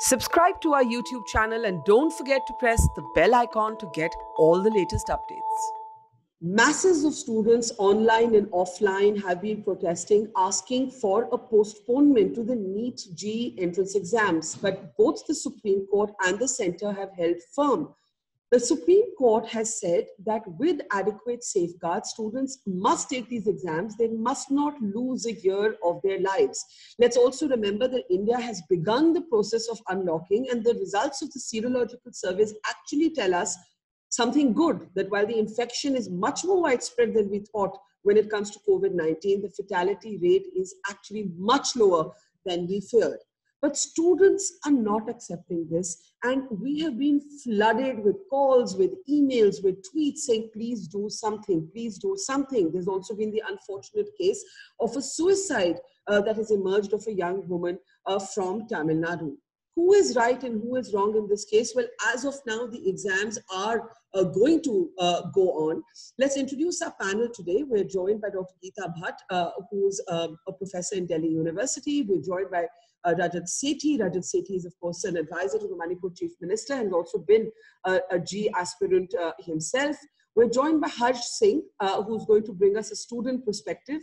Subscribe to our YouTube channel and don't forget to press the bell icon to get all the latest updates. Masses of students online and offline have been protesting, asking for a postponement to the NEET JEE entrance exams. But both the Supreme Court and the Centre have held firm. The Supreme Court has said that with adequate safeguards, students must take these exams. They must not lose a year of their lives. Let's also remember that India has begun the process of unlocking, and the results of the serological surveys actually tell us something good, that while the infection is much more widespread than we thought when it comes to COVID-19, the fatality rate is actually much lower than we feared. But students are not accepting this, and we have been flooded with calls, with emails, with tweets saying, please do something, please do something. There's also been the unfortunate case of a suicide that has emerged of a young woman from Tamil Nadu. Who is right and who is wrong in this case? Well, as of now, the exams are going to go on. Let's introduce our panel today. We're joined by Dr. Geeta Bhatt, who's a professor in Delhi University. We're joined by Rajat Sethi. Rajat Sethi is, of course, an advisor to the Manipur Chief Minister and also been a JEE aspirant himself. We're joined by Harsh Singh, who's going to bring us a student perspective.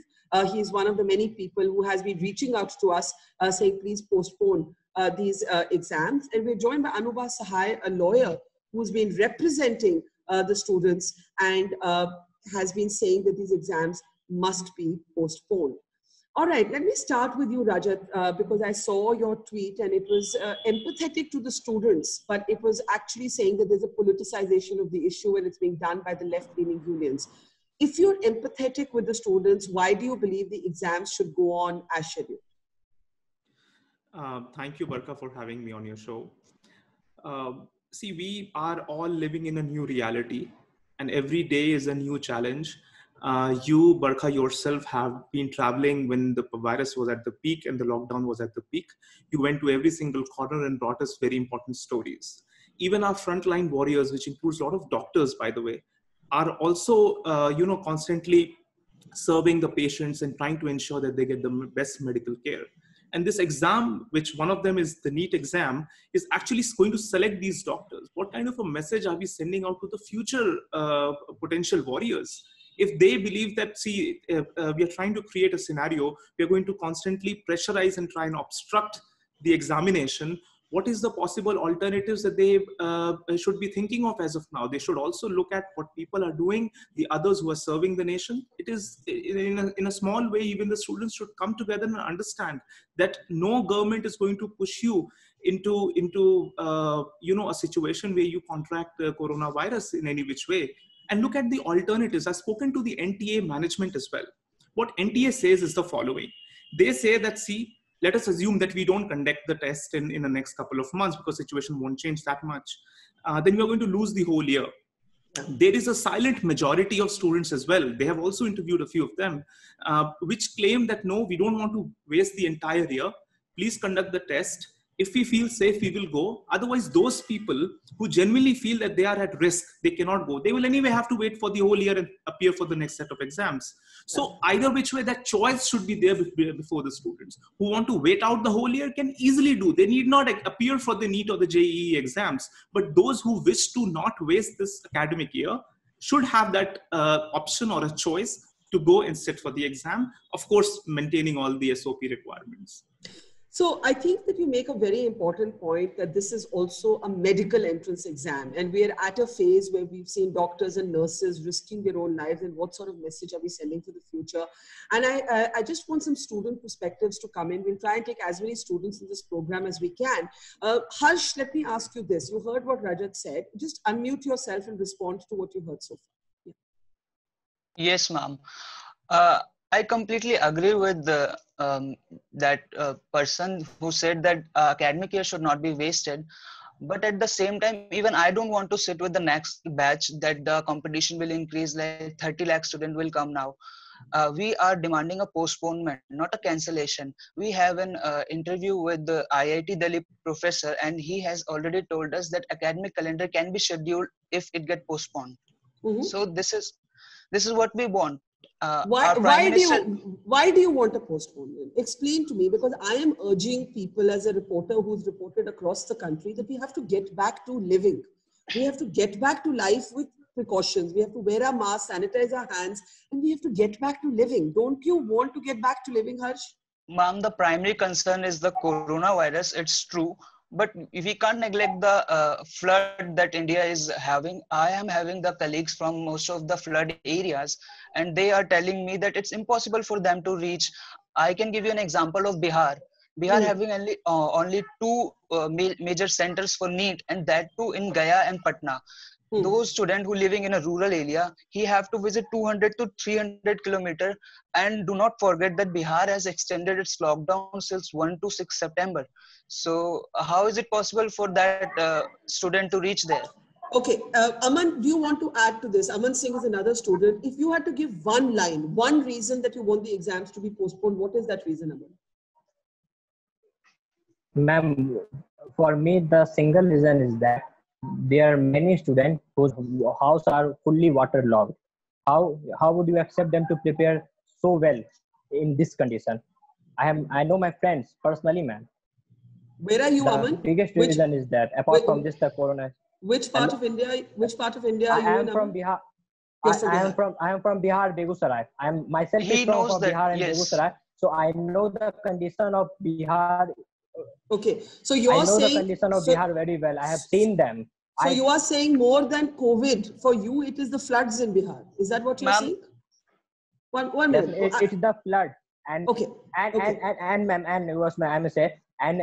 He's one of the many people who has been reaching out to us saying, please postpone these exams. And we're joined by Anubha Sahai, a lawyer who's been representing the students and has been saying that these exams must be postponed. All right, let me start with you, Rajat, because I saw your tweet and it was empathetic to the students, but it was actually saying that there's a politicization of the issue and it's being done by the left-leaning unions. If you're empathetic with the students, why do you believe the exams should go on as scheduled? Thank you, Barka, for having me on your show. See, we are all living in a new reality and every day is a new challenge. You, Barka, yourself have been traveling when the virus was at the peak and the lockdown was at the peak. You went to every single corner and brought us very important stories. Even our frontline warriors, which includes a lot of doctors, by the way, are also, constantly serving the patients and trying to ensure that they get the best medical care. And this exam, which one of them is the NEET exam, is actually going to select these doctors. What kind of a message are we sending out to the future potential warriors? If they believe that, see, we are trying to create a scenario, we are going to constantly pressurize and try and obstruct the examination, what is the possible alternatives that they should be thinking of as of now? They should also look at what people are doing, the others who are serving the nation. It is in a small way, even the students should come together and understand that no government is going to push you into a situation where you contract the coronavirus in any which way. And look at the alternatives. I've spoken to the NTA management as well. What NTA says is the following. They say that, see, let us assume that we don't conduct the test in the next couple of months because the situation won't change that much. Then we are going to lose the whole year. There is a silent majority of students as well. They have also interviewed a few of them, which claim that, no, we don't want to waste the entire year. Please conduct the test. If we feel safe, we will go. Otherwise, those people who genuinely feel that they are at risk, they cannot go. They will anyway have to wait for the whole year and appear for the next set of exams. So either which way, that choice should be there before the students. Who want to wait out the whole year can easily do. They need not appear for the NEET or the JEE exams. But those who wish to not waste this academic year should have that option or a choice to go and sit for the exam, of course, maintaining all the SOP requirements. So I think that you make a very important point that this is also a medical entrance exam. And we are at a phase where we've seen doctors and nurses risking their own lives, and what sort of message are we sending to the future? And I just want some student perspectives to come in. We'll try and take as many students in this program as we can. Harsh, let me ask you this. You heard what Rajat said. Just unmute yourself and respond to what you heard so far. Yeah. Yes, ma'am. I completely agree with that person who said that academic year should not be wasted. But at the same time, even I don't want to sit with the next batch that the competition will increase, like 30 lakh students will come now. We are demanding a postponement, not a cancellation. We have an interview with the IIT Delhi professor, and he has already told us that academic calendar can be scheduled if it get postponed. So this is what we want. Why, our Prime Minister. why do you want a postponement? Explain to me, because I am urging people as a reporter who's reported across the country that we have to get back to living. We have to get back to life with precautions. We have to wear our masks, sanitize our hands, and we have to get back to living. Don't you want to get back to living, Harsh? Ma'am, the primary concern is the coronavirus. It's true, but we can't neglect the flood that India is having. I am having the colleagues from most of the flood areas, and they are telling me that it's impossible for them to reach. I can give you an example of Bihar. Bihar having only two major centers for NEET, and that too in Gaya and Patna. Those students who living in a rural area, he have to visit 200 to 300 kilometer. And do not forget that Bihar has extended its lockdown since 1 to 6 September. So how is it possible for that student to reach there? Okay, Aman, do you want to add to this? Aman Singh is another student. If you had to give one line, one reason that you want the exams to be postponed, what is that reason, Aman? Ma'am, for me, the single reason is that there are many students whose house are fully waterlogged. How would you accept them to prepare so well in this condition? I know my friends personally, ma'am. Where are you, The Aman? biggest reason is that apart from this, the corona. Which part of India? Which part of India are I you am in, from Aman? Bihar. You're from I am Bihar. from Bihar, Begusarai. I am myself He is from knows that, Bihar and yes. Begusarai. So I know the condition of Bihar. Okay, so I you're know the saying condition of so, Bihar very well. I have seen them. so you are saying more than COVID for you, it is the floods in Bihar. Is that what you're Ma'am, saying? One minute. Definitely, it's the flood and Okay. ma'am, and was I must say, and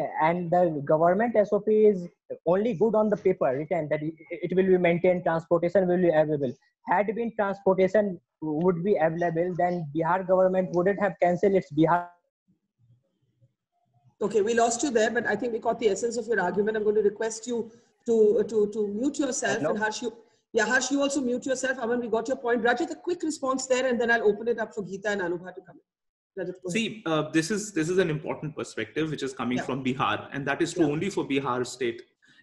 the government SOP is only good on the paper, written that it will be maintained, transportation will be available. Had been transportation would be available, then Bihar government wouldn't have cancelled its Bihar. Okay, we lost you there, but I think we caught the essence of your argument. I'm going to request you to mute yourself. Hello? And Harsh, Harsh, you also mute yourself. Aman, we got your point. Rajat, a quick response there, and then I'll open it up for Geeta and Anubha to come in. Rajat, go ahead. See, this is an important perspective which is coming from Bihar, and that is true only for Bihar state.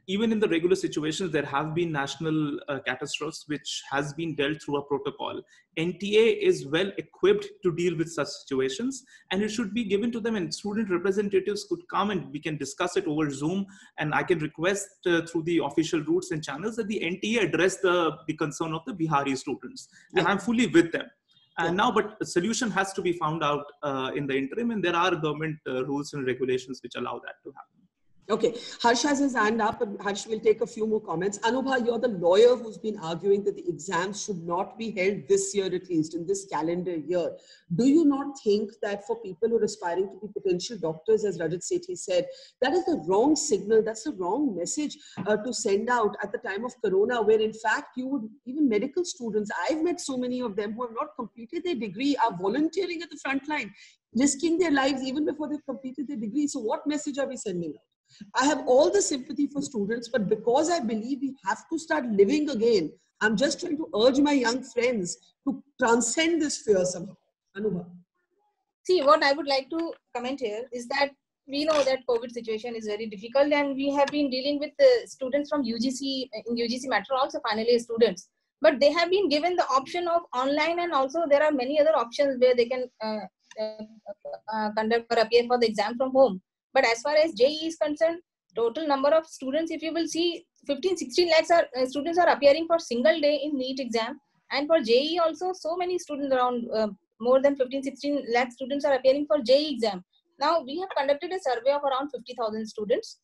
Even in the regular situations, there have been national catastrophes which has been dealt through a protocol. NTA is well equipped to deal with such situations, and it should be given to them, and student representatives could come and we can discuss it over Zoom, and I can request through the official routes and channels that the NTA address the concern of the Bihari students, and I'm fully with them. And now, but a solution has to be found out in the interim, and there are government rules and regulations which allow that to happen. Okay, Harsh has his hand up, and Harsh will take a few more comments. Anubha, you're the lawyer who's been arguing that the exams should not be held this year, at least in this calendar year. Do you not think that for people who are aspiring to be potential doctors, as Rajat Sethi said, that is the wrong signal, that's the wrong message to send out at the time of Corona, where in fact you would, even medical students, I've met so many of them who have not completed their degree, are volunteering at the front line, risking their lives even before they've completed their degree. So what message are we sending out? I have all the sympathy for students, but because I believe we have to start living again, I'm just trying to urge my young friends to transcend this fear somehow. Anubha. See, what I would like to comment here is that we know that COVID situation is very difficult, and we have been dealing with the students from UGC, in UGC matter also final year students, but they have been given the option of online, and also there are many other options where they can conduct or appear for the exam from home. But as far as JEE is concerned, total number of students, if you will see, 15-16 lakhs students are appearing for single day in NEET exam, and for JEE also so many students, around more than 15-16 lakh students are appearing for JEE exam. Now we have conducted a survey of around 50,000 students,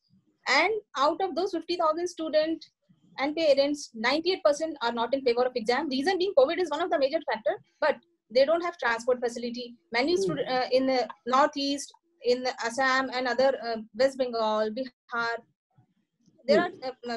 and out of those 50,000 students and parents, 98% are not in favor of exam. Reason being COVID is one of the major factor, but they don't have transport facility. Many students in the northeast, in Assam and other West Bengal, Bihar, there are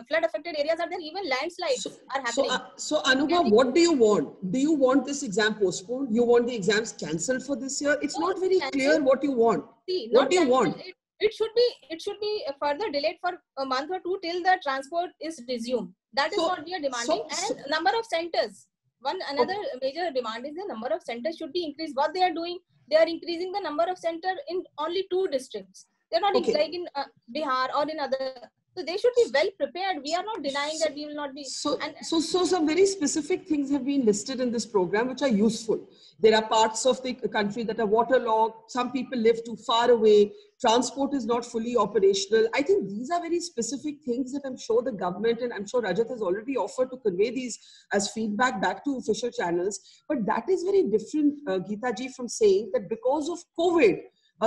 flood affected areas, are there, even landslides are happening. So Anubha, what do you want? Do you want this exam postponed? You want the exams cancelled for this year? It's not very clear what you want. See, what do you want? It should be further delayed for a month or two till the transport is resumed. That is what we are demanding. And number of centers. Another major demand is the number of centers should be increased. What they are doing, they are increasing the number of centers in only 2 districts. They are not like in Bihar or in other So they should be well prepared. We are not denying that we will not be. So some very specific things have been listed in this program which are useful. There are parts of the country that are waterlogged. Some people live too far away. Transport is not fully operational. I think these are very specific things that I'm sure the government, and I'm sure Rajat has already offered to convey these as feedback back to official channels. But that is very different, Geeta ji, from saying that because of COVID,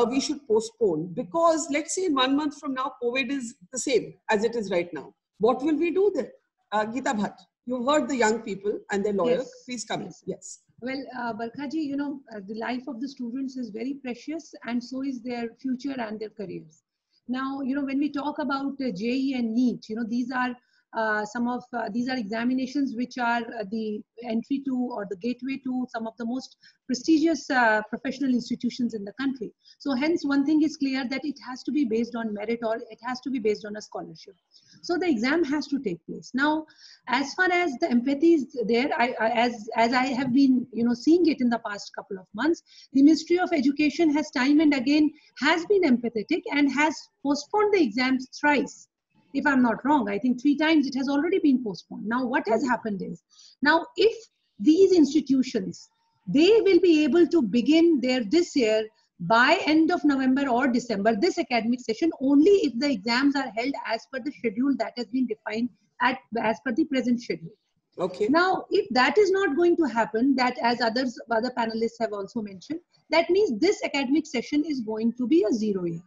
we should postpone, because let's say in 1 month from now, COVID is the same as it is right now. What will we do then? Geeta Bhatt, you've heard the young people and their lawyer. Yes. Please come in. Yes. Well, Barkha ji, you know, the life of the students is very precious, and so is their future and their careers. Now, you know, when we talk about JEE and NEET, you know, these are these are examinations which are the entry to or the gateway to some of the most prestigious professional institutions in the country. So hence one thing is clear, that it has to be based on merit, or it has to be based on a scholarship. So the exam has to take place. Now, as far as the empathy is there, as I have been, you know, seeing it in the past couple of months, the Ministry of Education has time and again has been empathetic and has postponed the exams thrice. If I'm not wrong, I think 3 times it has already been postponed. Now, what has happened is, now if these institutions, they will be able to begin this year by end of November or December, this academic session, only if the exams are held as per the schedule that has been defined as per the present schedule. Okay. Now, if that is not going to happen, that as other panelists have also mentioned, that means this academic session is going to be a 0 year.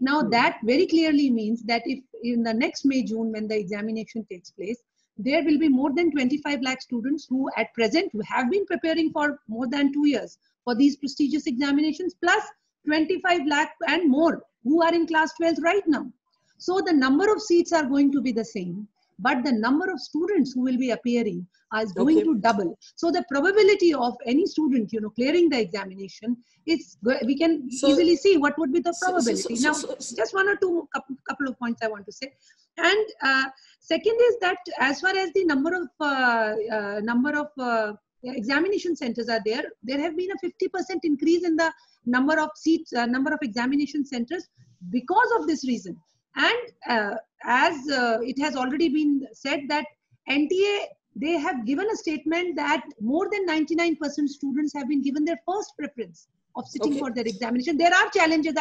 Now, that very clearly means that if in the next May, June, when the examination takes place, there will be more than 25 lakh students who at present have been preparing for more than 2 years for these prestigious examinations, plus 25 lakh and more who are in class 12 right now. So the number of seats are going to be the same, but the number of students who will be appearing is going to double. So the probability of any student, you know, clearing the examination is, we can easily see what would be the probability. Now, just one or two couple of points I want to say. And second is that as far as the number of examination centers are there have been a 50% increase in the number of seats, number of examination centers because of this reason. And as it has already been said that NTA, they have given a statement that more than 99% students have been given their first preference of sitting for their examination. There are challenges.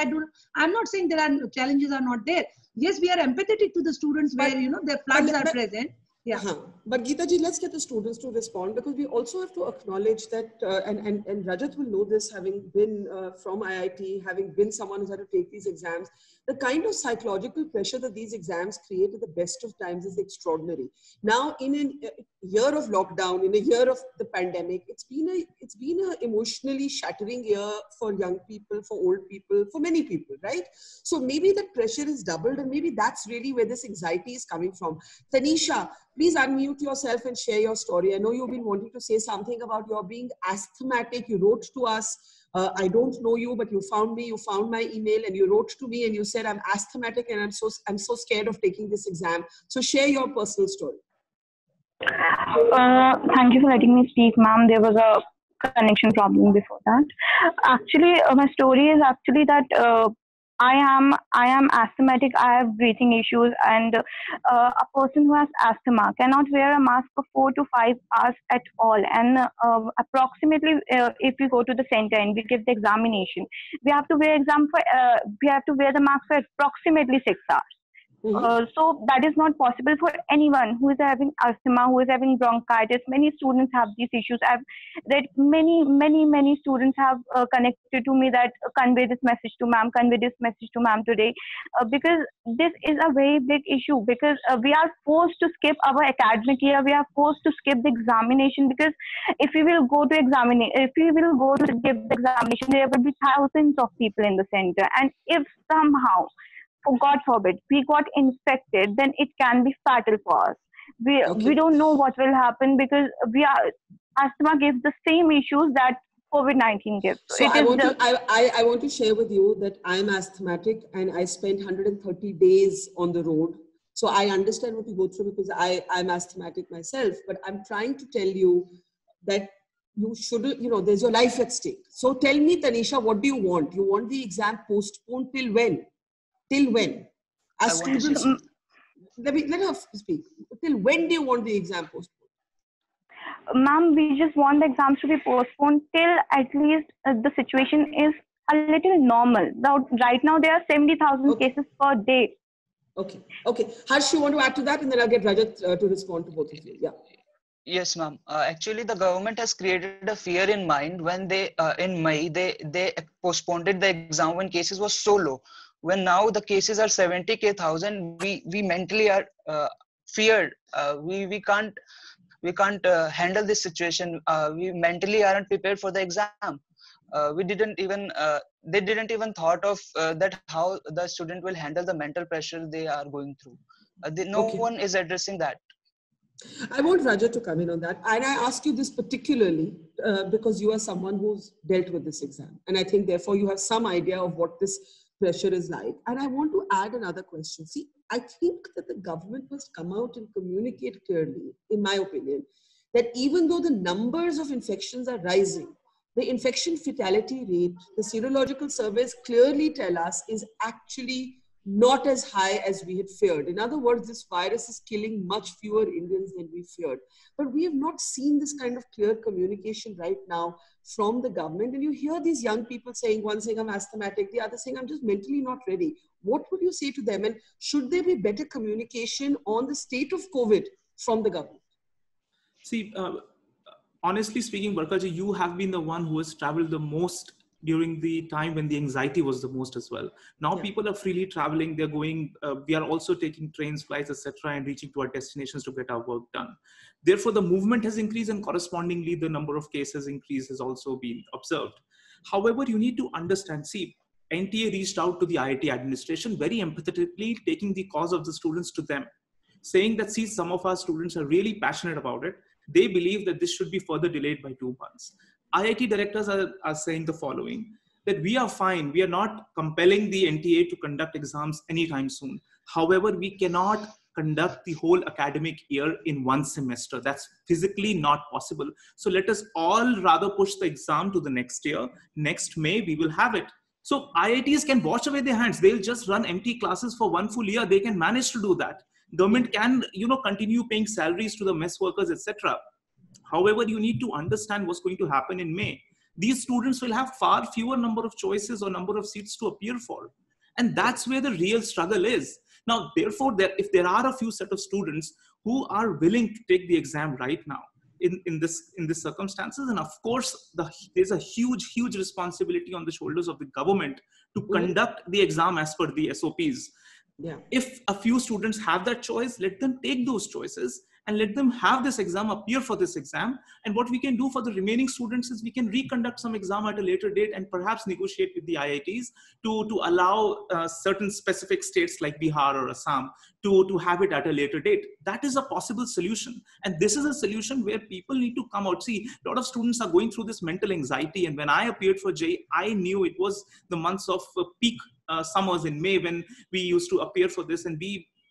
I'm not saying there are challenges are not there. Yes, we are empathetic to the students where, you know, their floods are present. Yeah. But Geeta ji, let's get the students to respond, because we also have to acknowledge that, and Rajat will know this, having been from IIT, having been someone who's had to take these exams, the kind of psychological pressure that these exams create at the best of times is extraordinary. Now, in a year of lockdown, in a year of the pandemic, it's been a emotionally shattering year for young people, for old people, for many people, right? So maybe that pressure is doubled, and maybe that's really where this anxiety is coming from. Tanisha, please unmute yourself and share your story. I know you've been wanting to say something about your being asthmatic. You wrote to us. I don't know you, but you found me. You found my email and you wrote to me and you said, I'm asthmatic and I'm so scared of taking this exam. So share your personal story. Thank you for letting me speak, ma'am. There was a connection problem before that. Actually, my story is actually that I am asthmatic. I have breathing issues, and a person who has asthma cannot wear a mask for 4 to 5 hours at all. And approximately, if we go to the center and we give the examination, we have to wear the mask for approximately 6 hours. So that is not possible for anyone who is having asthma, who is having bronchitis. Many students have these issues. I've read many students have connected to me that convey this message to ma'am, today, because this is a very big issue, because we are forced to skip our academic year. We are forced to skip the examination, because if we will go to give the examination, there will be thousands of people in the center, and if somehow, God forbid, we got infected, then it can be fatal for us. We don't know what will happen, because asthma gives the same issues that COVID-19 gives. So I want to share with you that I'm asthmatic and I spent 130 days on the road. So I understand what you go through, because I'm asthmatic myself, but I'm trying to tell you that you shouldn't, there's your life at stake. So tell me, Tanisha, what do you want? You want the exam postponed till when? Till when? As students, let her speak. Till when do you want the exam postponed? Ma'am, we just want the exams to be postponed till at least the situation is a little normal. Now, right now, there are 70,000 Okay. cases per day. Okay. Okay. Harsh, you want to add to that, and then I'll get Rajat to respond to both of you. Yeah. Yes, ma'am. Actually, the government has created a fear in mind when they, in May, they postponed the exam when cases were so low. When now the cases are 70,000, we mentally are feared. We can't handle this situation. We mentally aren't prepared for the exam. We didn't even they didn't even thought of that how the student will handle the mental pressure they are going through. No Okay. one is addressing that. I want Rajat to come in on that. And I ask you this particularly because you are someone who's dealt with this exam. And I think therefore you have some idea of what this pressure is like. And I want to add another question. See, I think that the government must come out and communicate clearly, in my opinion, that even though the numbers of infections are rising, the infection fatality rate, the serological surveys clearly tell us is actually not as high as we had feared. In other words, this virus is killing much fewer Indians than we feared. But we have not seen this kind of clear communication right now from the government. And you hear these young people saying, one saying I'm asthmatic, the other saying I'm just mentally not ready. What would you say to them? And should there be better communication on the state of COVID from the government? See, honestly speaking, Barkaji, you have been the one who has traveled the most during the time when the anxiety was the most as well. Now people are freely traveling, they're going, we are also taking trains, flights, etc., and reaching to our destinations to get our work done. Therefore, the movement has increased and correspondingly the number of cases increase has also been observed. However, you need to understand, see, NTA reached out to the IIT administration very empathetically, taking the cause of the students to them, saying that, see, some of our students are really passionate about it. They believe that this should be further delayed by 2 months. IIT directors are saying the following, that we are fine. We are not compelling the NTA to conduct exams anytime soon. However, we cannot conduct the whole academic year in one semester. That's physically not possible. So let us all rather push the exam to the next year. Next May, we will have it. So IITs can wash away their hands. They'll just run empty classes for 1 full year. They can manage to do that. Government can, continue paying salaries to the mess workers, etc. However, you need to understand what's going to happen in May. These students will have far fewer number of choices or number of seats to appear for. And that's where the real struggle is. Now, therefore, if there are a few set of students who are willing to take the exam right now in this circumstances, and of course, there's a huge responsibility on the shoulders of the government to conduct the exam as per the SOPs. Yeah. If a few students have that choice, let them take those choices and let them have this exam, appear for this exam. And what we can do for the remaining students is we can reconduct some exam at a later date and perhaps negotiate with the IITs to allow certain specific states like Bihar or Assam to have it at a later date. That is a possible solution. And this is a solution where people need to come out. See, a lot of students are going through this mental anxiety. And when I appeared for JEE, I knew it was the months of peak summers in May when we used to appear for this, and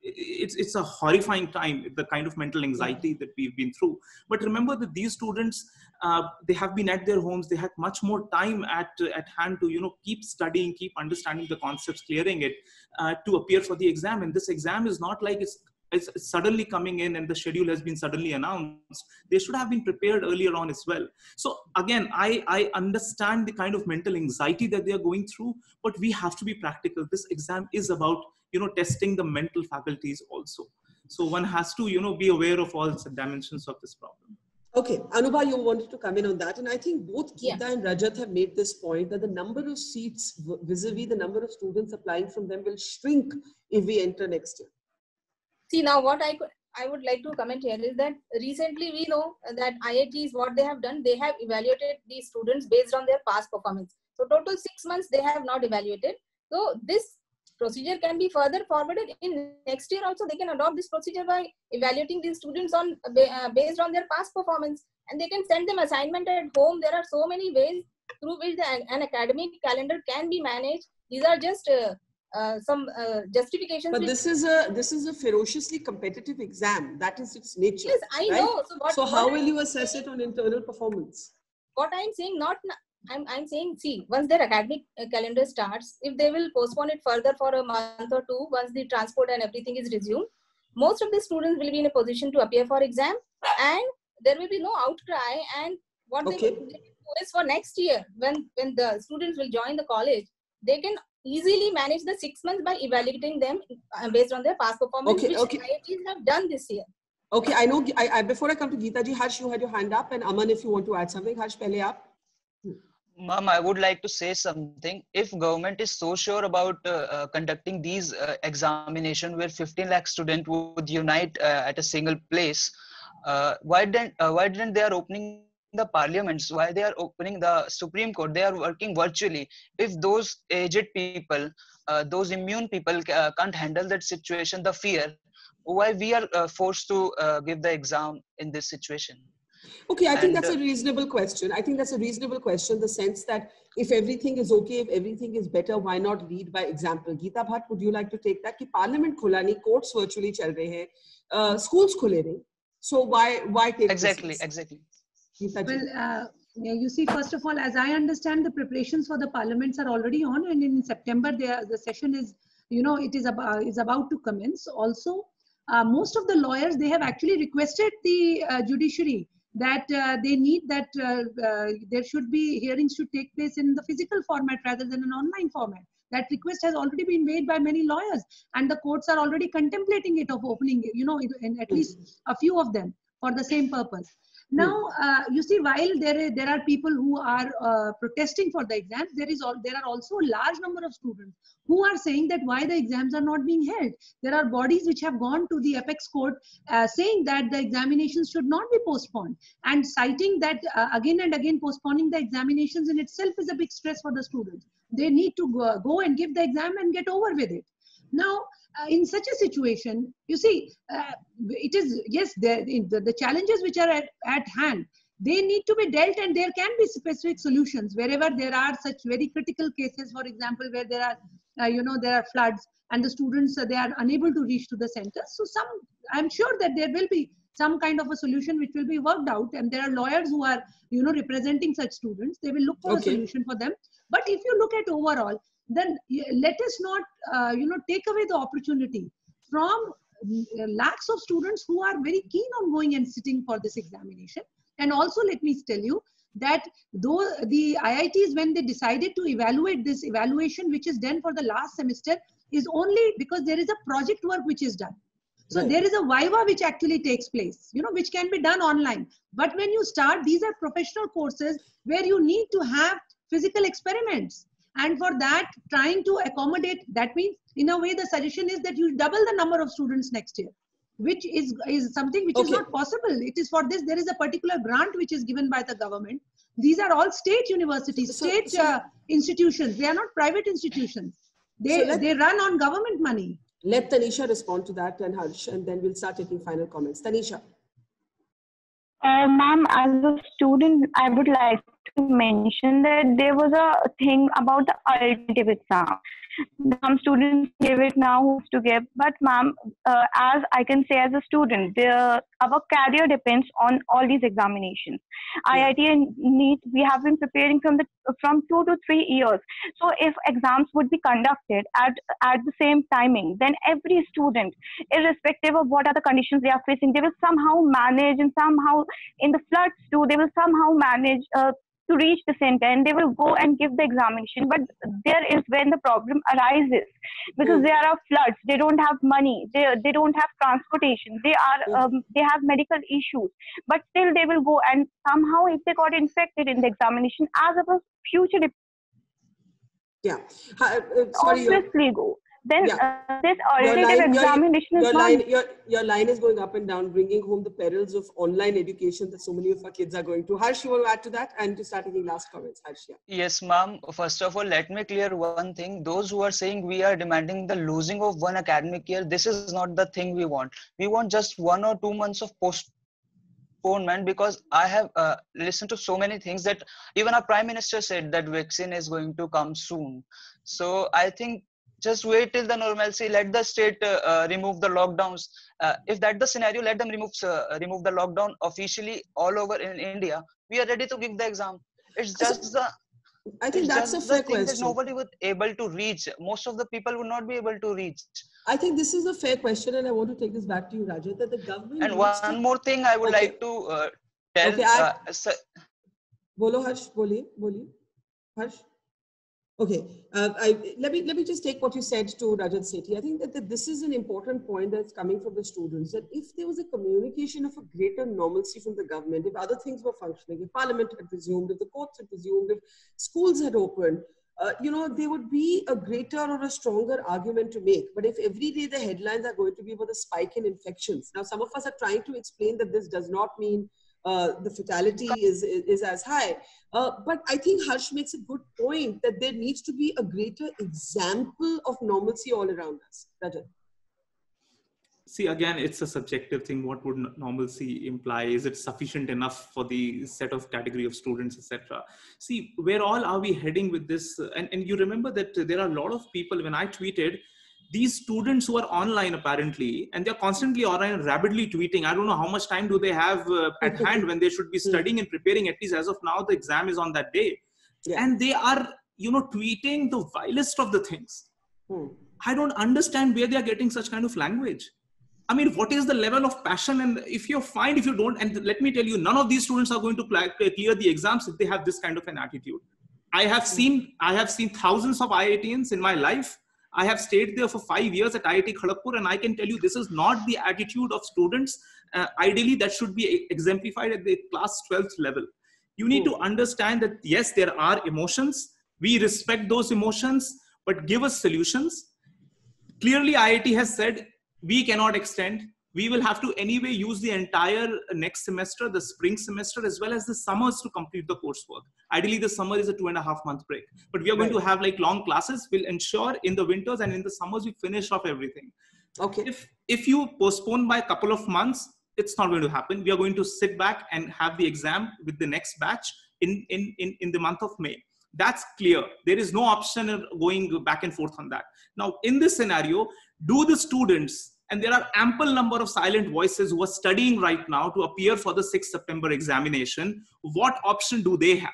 it's a horrifying time, the kind of mental anxiety that we've been through. But remember that these students, they have been at their homes, they had much more time at hand to keep studying, keep understanding the concepts, clearing it, to appear for the exam. And this exam is not like it's suddenly coming in and the schedule has been suddenly announced. They should have been prepared earlier on as well. So again, I understand the kind of mental anxiety that they are going through, but we have to be practical. This exam is about testing the mental faculties also. So one has to be aware of all the dimensions of this problem. Okay, Anubha, you wanted to come in on that. And I think both Geeta and Rajat have made this point that the number of seats vis-a-vis the number of students applying from them will shrink if we enter next year. See, now what I would like to comment here is that recently we know that IITs, what they have done, they have evaluated these students based on their past performance. So total 6 months they have not evaluated. So this procedure can be further forwarded in next year also. They can adopt this procedure by evaluating these students on based on their past performance, and they can send them assignment at home. There are so many ways through which an academic calendar can be managed. These are just some justifications. But this is a ferociously competitive exam. That is its nature. Yes, I know. So how will you assess it on internal performance? What I'm saying, I'm saying, see, once their academic calendar starts, if they will postpone it further for a month or two, once the transport and everything is resumed, most of the students will be in a position to appear for exam, and there will be no outcry. And what they will do is for next year, when the students will join the college, they can easily manage the 6 months by evaluating them based on their past performance, which IITs have done this year. Okay, I know. Before I come to Geeta ji, Harsh, you had your hand up, and Aman, if you want to add something, Harsh, pehle aap. Ma'am, I would like to say something. If government is so sure about conducting these examination where 15 lakh students would unite at a single place, why didn't they are opening the parliaments? Why they are opening the Supreme Court? They are working virtually. If those aged people, those immune people can't handle that situation, the fear, why we are forced to give the exam in this situation? Okay, I think that's a reasonable question. I think that's a reasonable question, the sense that if everything is okay, if everything is better, why not lead by example? Geeta Bhatt, would you like to take that? Ki parliament khula nahi, courts virtually chal rahe hain, schools khule nahi. So why take exactly? Well, you see, first of all, as I understand, the preparations for the parliaments are already on, and in September the session is, it is about to commence. Also, most of the lawyers, they have actually requested the judiciary that they need that there should be hearings should take place in the physical format rather than an online format. That request has already been made by many lawyers, and the courts are already contemplating it of opening, in at least a few of them for the same purpose. Now, you see, while there are people who are protesting for the exams, there are also a large number of students who are saying that why the exams are not being held. There are bodies which have gone to the apex court saying that the examinations should not be postponed, and citing that again and again postponing the examinations in itself is a big stress for the students. They need to go and give the exam and get over with it. Now, in such a situation, you see, it is, yes, the challenges which are at hand, they need to be dealt, and there can be specific solutions wherever there are such very critical cases, for example, where there are, there are floods and the students, they are unable to reach to the center. So I'm sure that there will be some kind of a solution which will be worked out, and there are lawyers who are, representing such students. They will look for a solution for them. But if you look at overall, then let us not, take away the opportunity from lakhs of students who are very keen on going and sitting for this examination. And also, let me tell you that though the IITs, when they decided to evaluate this evaluation, which is done for the last semester, is only because there is a project work which is done. So there is a Viva which actually takes place, which can be done online. But when you start, these are professional courses where you need to have physical experiments. And for that, trying to accommodate, that means, in a way, the suggestion is that you double the number of students next year, which is something which is not possible. It is for this, there is a particular grant which is given by the government. These are all state universities, state institutions. They are not private institutions. They run on government money. Let Tanisha respond to that, and Harsh, and then we'll start taking final comments. Tanisha. Ma'am, as a student, I would like to mention that there was a thing about the alternative exam. Some students give it now, who's to give. But ma'am, as I can say as a student, our career depends on all these examinations. IIT and NEET, we have been preparing from 2 to 3 years. So if exams would be conducted at the same timing, then every student, irrespective of what are the conditions they are facing, they will somehow manage, and somehow in the floods too, they will somehow manage to reach the center, and they will go and give the examination. But there is when the problem arises, because there are floods, they don't have money, they don't have transportation, they have medical issues, but still they will go, and somehow if they got infected in the examination, as a future obviously go. Then this alternative examination is not... Your line is going up and down, bringing home the perils of online education that so many of our kids are going to. Harsh, you want to add to that and to start taking last comments? Harsh, Yes, ma'am. First of all, let me clear one thing. Those who are saying we are demanding the losing of one academic year, this is not the thing we want. We want just 1 or 2 months of postponement, because I have listened to so many things that even our Prime Minister said that vaccine is going to come soon. So I think just wait till the normalcy, let the state remove the lockdowns. If that's the scenario, let them remove the lockdown officially all over in India. We are ready to give the exam. It's just I think that's a fair question. That nobody would able to reach. Most of the people would not be able to reach. I think this is a fair question, and I want to take this back to you, Rajat, that the government And needs one to... more thing I would Okay. like to tell. Okay, Bolo Harsh, boliye, Harsh. Okay, let me just take what you said to Rajat Sethi. I think that this is an important point that's coming from the students, that if there was a communication of a greater normalcy from the government, if other things were functioning, if Parliament had resumed, if the courts had resumed, if schools had opened, there would be a greater or a stronger argument to make. But if every day the headlines are going to be about the spike in infections, now some of us are trying to explain that this does not mean the fatality is as high. But I think Harsh makes a good point that there needs to be a greater example of normalcy all around us. Rajat. See, again, it's a subjective thing. What would normalcy imply? Is it sufficient enough for the set of category of students, etc.? See, where all are we heading with this? And you remember that there are a lot of people, when I tweeted, these students who are online apparently, and they're constantly online, rapidly tweeting. I don't know how much time do they have at hand when they should be studying and preparing. At least as of now, the exam is on that day. Yeah. And they are, tweeting the vilest of the things. I don't understand where they are getting such kind of language. I mean, what is the level of passion? And if you don't, and let me tell you, none of these students are going to clear the exams if they have this kind of an attitude. I have seen thousands of IITians in my life. I have stayed there for 5 years at IIT Kharagpur, and I can tell you this is not the attitude of students. Ideally, that should be exemplified at the class 12th level. You need to understand that, yes, there are emotions. We respect those emotions, but give us solutions. Clearly, IIT has said, we cannot extend. We will have to anyway use the entire next semester, the spring semester, as well as the summers to complete the coursework. Ideally, the summer is a 2.5-month break. But we are going to have like long classes. We'll ensure in the winters and in the summers, we finish off everything. Okay. If you postpone by a couple of months, it's not going to happen. We are going to sit back and have the exam with the next batch in the month of May. That's clear. There is no option of going back and forth on that. Now, in this scenario, do the students, and there are ample number of silent voices who are studying right now to appear for the 6th September examination, what option do they have?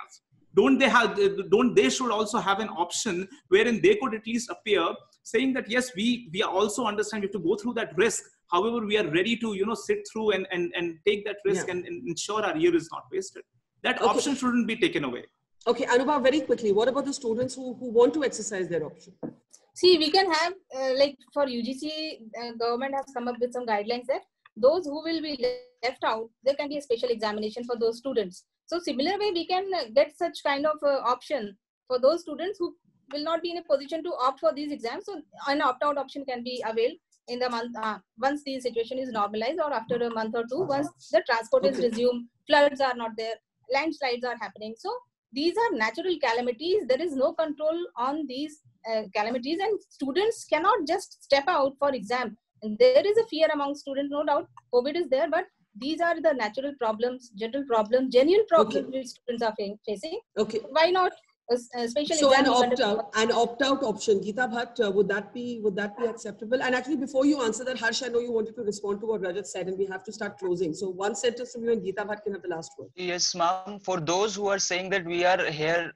Don't they should also have an option wherein they could at least appear saying that, yes, we also understand we have to go through that risk. However, we are ready to, sit through and take that risk and ensure our year is not wasted. That option shouldn't be taken away. Okay, Anubha, very quickly, what about the students who want to exercise their option? See, we can have, like for UGC, government has come up with some guidelines that those who will be left out, there can be a special examination for those students. So similar way, we can get such kind of option for those students who will not be in a position to opt for these exams. So an opt-out option can be availed in the month, once the situation is normalized, or after a month or two, once the transport is resumed, floods are not there, landslides are happening. So these are natural calamities. There is no control on these calamities, and students cannot just step out for exam. And there is a fear among students, no doubt. COVID is there, but these are the natural problems, general problems, genuine problems which students are facing. Okay. Why not a special exam? So an opt-out option, Geeta Bhatt, would that be acceptable? And actually, before you answer that, Harsh, I know you wanted to respond to what Rajat said, and we have to start closing. So one sentence from you, and Geeta Bhatt can have the last word. Yes, ma'am. For those who are saying that we are here,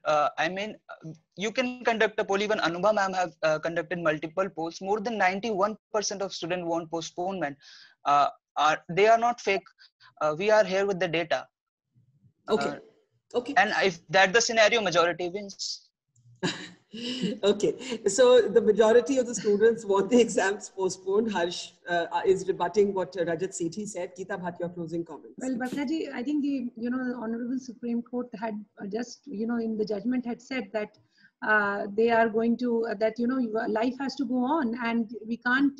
you can conduct a poll. Even Anubha ma'am have conducted multiple polls. More than 91% of students want postponement. They are not fake. We are here with the data. Okay. Okay. And if that's the scenario, majority wins. Okay. So the majority of the students want the exams postponed. Harsh is rebutting what Rajat Sethi said. Geeta Bhatt, your closing comments. Well, Bhattaji, I think the Honorable Supreme Court had just in the judgment had said that they are going to life has to go on, and we can't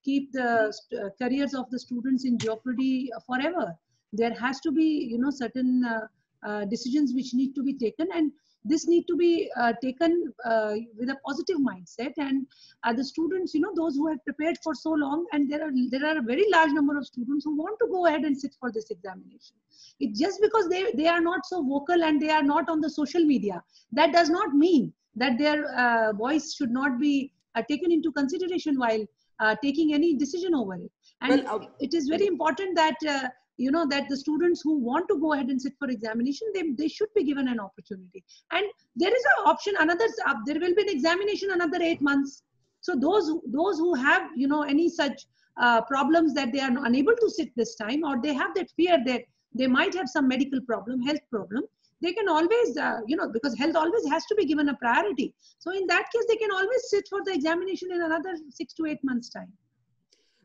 keep the careers of the students in jeopardy forever. There has to be certain decisions which need to be taken, and this need to be taken with a positive mindset. And the students, those who have prepared for so long, and there are a very large number of students who want to go ahead and sit for this examination. It just because they are not so vocal and they are not on the social media, that does not mean that their voice should not be taken into consideration while taking any decision over it. And it is very important that that the students who want to go ahead and sit for examination, they should be given an opportunity. And there is an option, there will be an examination another 8 months. So those who have, you know, any such problems that they are unable to sit this time, or they have that fear that they might have some medical problem, health problem, they can always, you know, because health always has to be given a priority. So in that case, they can always sit for the examination in another 6 to 8 months time.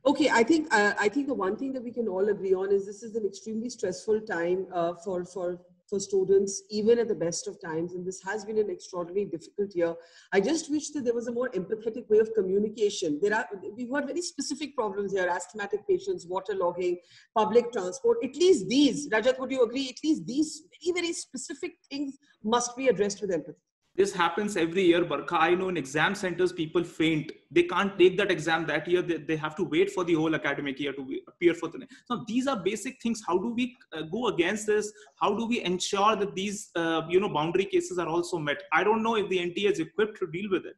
Okay, I think the one thing that we can all agree on is this is an extremely stressful time for students, even at the best of times, and this has been an extraordinarily difficult year. I just wish that there was a more empathetic way of communication. We've got very specific problems here: asthmatic patients, waterlogging, public transport. At least these, Rajat, would you agree? At least these very, very specific things must be addressed with empathy. This happens every year, Barkha. I know in exam centers, people faint. They can't take that exam that year. They have to wait for the whole academic year to appear for the next. So these are basic things. How do we go against this? How do we ensure that these, boundary cases are also met? I don't know if the NTA is equipped to deal with it.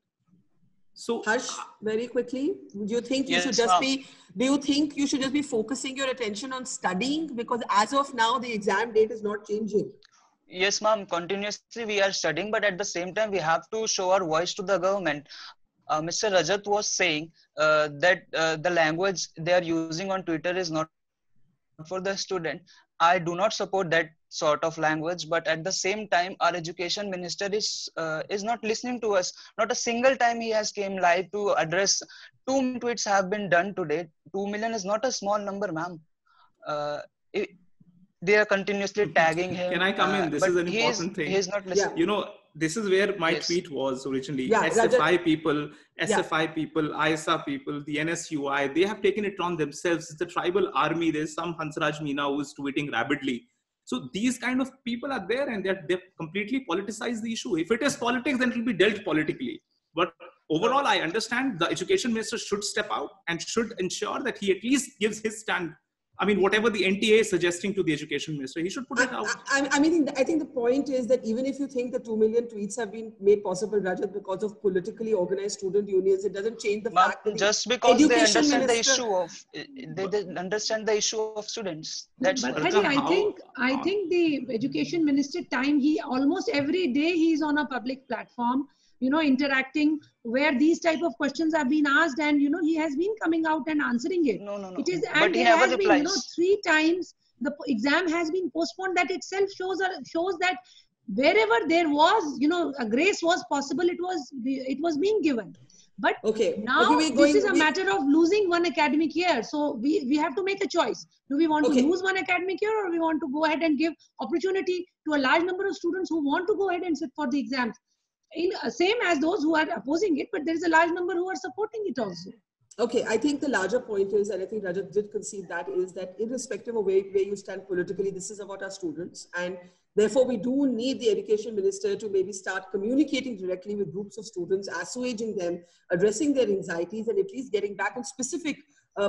So Harsh, very quickly, do you think you Yes, should just be, do you think you should just be focusing your attention on studying? Because as of now, the exam date is not changing. Yes, ma'am. Continuously we are studying, but at the same time we have to show our voice to the government. Mr. Rajat was saying that the language they are using on Twitter is not for the student. I do not support that sort of language, but at the same time, our education minister is not listening to us. Not a single time he has came live to address. 2 million tweets have been done today. 2 million is not a small number, ma'am. They are continuously tagging him. Can I come in? This is an important thing. He is not listening. Yeah. You know, this is where my tweet was originally. SFI people, ISA people, the NSUI, they have taken it on themselves. It's the tribal army. There's some Hansraj Meena who is tweeting rapidly. So these kind of people are there, and they've completely politicized the issue. If it is politics, then it will be dealt politically. But overall, I understand the education minister should step out and should ensure that he at least gives his stand. I mean, whatever the NTA is suggesting to the education minister, he should put it out. I think the point is that even if you think the 2 million tweets have been made possible, Rajat, because of politically organized student unions, it doesn't change the fact that just because they understand the issue of they understand the issue of students. That's but I think the education minister time, he almost every day he's on a public platform, you know, interacting, where these type of questions are being asked, and you know, he has been coming out and answering it. No. It is, But and he there never has been, you know, replies. 3 times the exam has been postponed. That itself shows that wherever there was, you know, a grace was possible, it was being given. But now this is a matter of losing one academic year. So we have to make a choice. Do we want to lose one academic year, or we want to go ahead and give opportunity to a large number of students who want to go ahead and sit for the exams? Same as those who are opposing it, but there is a large number who are supporting it also. Okay, I think the larger point is, and I think Rajat did concede that, is that irrespective of where you stand politically, this is about our students. And therefore, we do need the education minister to maybe start communicating directly with groups of students, assuaging them, addressing their anxieties, and at least getting back on specific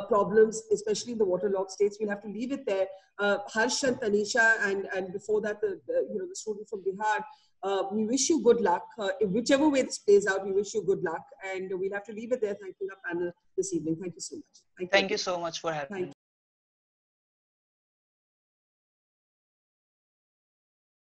problems, especially in the waterlogged states. We'll have to leave it there. Harsh and Tanisha, and before that, the student from Bihar, we wish you good luck. Whichever way this plays out, we wish you good luck. And we'll have to leave it there. Thank you, our panel this evening. Thank you so much. Thank you so much for having me.